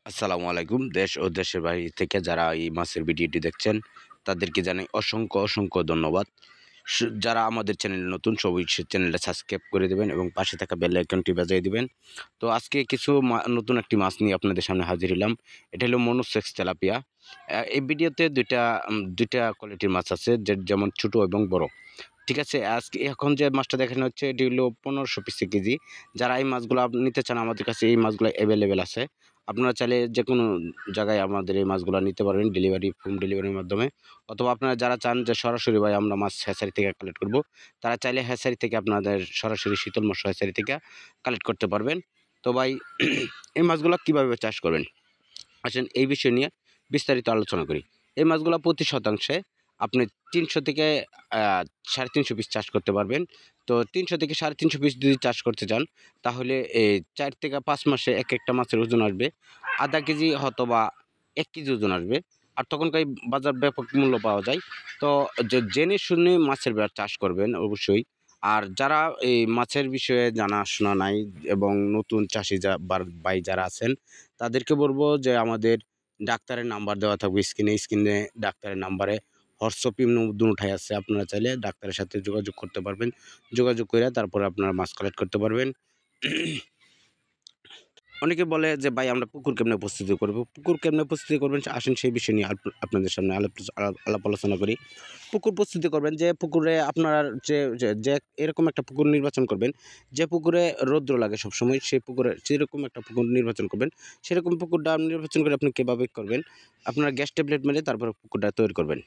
আসসালামু আলাইকুম। দেশ ও দেশের বাইরে থেকে যারা এই মাছের ভিডিওটি দেখছেন, তাদেরকে জানাই অসংখ্য ধন্যবাদ। যারা আমাদের চ্যানেলে নতুন সবাই চ্যানেলটা সাবস্ক্রাইব করে দেবেন এবং পাশে থাকা বেল আইকনটি বাজিয়ে দিবেন। তো আজকে কিছু নতুন একটি মাছ নিয়ে আপনাদের সামনে হাজির হলাম। এটা হলো মনোসেক্স তেলাপিয়া। এই ভিডিওতে ২টা কোয়ালিটির মাছ আছে যেমন ছোট এবং বড়। ঠিক আছে? এখন যে মাছটা দেখানো হচ্ছে এটি হলো ১৫০০ পিসে কেজি। যারা এই মাছগুলা নিতে চান আমাদের কাছে এই মাছগুলা এভেইলেবল আছে। আপনারা চাইলে যেকোনো জায়গায় আমাদের এই মাছগুলা নিতে পারবেন হোম ডেলিভারির মাধ্যমে। অথবা আপনারা যারা চান যে সরাসরি ভাই আমরা মাছ হ্যাচারি থেকে কালেক্ট করব, তারা চাইলে হ্যাচারি থেকে আপনাদের সরাসরি শীতল মৎস্য হ্যাচারি থেকে কালেক্ট করতে পারবেন। তো ভাই এই মাছগুলা কিভাবে চাষ করবেন? আসেন এই বিষয় নিয়ে বিস্তারিত আলোচনা করি। এই মাছগুলা প্রতি শতাংশে আপনি ৩০০ থেকে আ ৩৫০ পিস চাষ করতে পারবেন। তো ৩০০ থেকে ৩৫০ পিস যদি চাষ করতে চান, তাহলে ৪ থেকে ৫ মাসে একেকটা মাছের ওজন আসবে ০.৫ কেজি অথবা ১ কেজি ওজন আসবে। আর তখনকার বাজার ব্যাপক মূল্য পাওয়া যায়। তো জেনে শুনে মাছের চাষ করবেন অবশ্যই। আর যারা এই মাছের বিষয়ে জানাশোনা নাই এবং নতুন চাষি ভাই যারা আছেন, তাদেরকে বলব যে আমাদের ডাক্তারের নাম্বার দেওয়া থাকবে স্ক্রিনে ডাক্তারের নাম্বারে হোয়াটসঅ্যাপ ইমো দুটাই আছে। আপনারা চাইলে ডাক্তারের সাথে যোগাযোগ করতে পারবেন। যোগাযোগ কইরা তারপরে আপনারা মাছ কালেক্ট করতে পারবেন। অনেকে বলে যে ভাই আমরা পুকুর কেমনে প্রস্তুতি করব? পুকুর কেমনে প্রস্তুতি করবেন আসেন সেই বিষয় নিয়ে আপনাদের সামনে আলাপ আলোচনা করি। পুকুর প্রস্তুতি করবেন যে পুকুরে আপনার যে এরকম একটা পুকুর নির্বাচন করবেন, যে পুকুরে রৌদ্র লাগে সবসময় সেই পুকুরে যেরকম একটা পুকুর নির্বাচন করবেন, সেরকম পুকুরটা নির্বাচন করে আপনি কিভাবে করবেন? আপনার গ্যাস ট্যাবলেট মেরে তারপরে পুকুরটা তৈরি করবেন।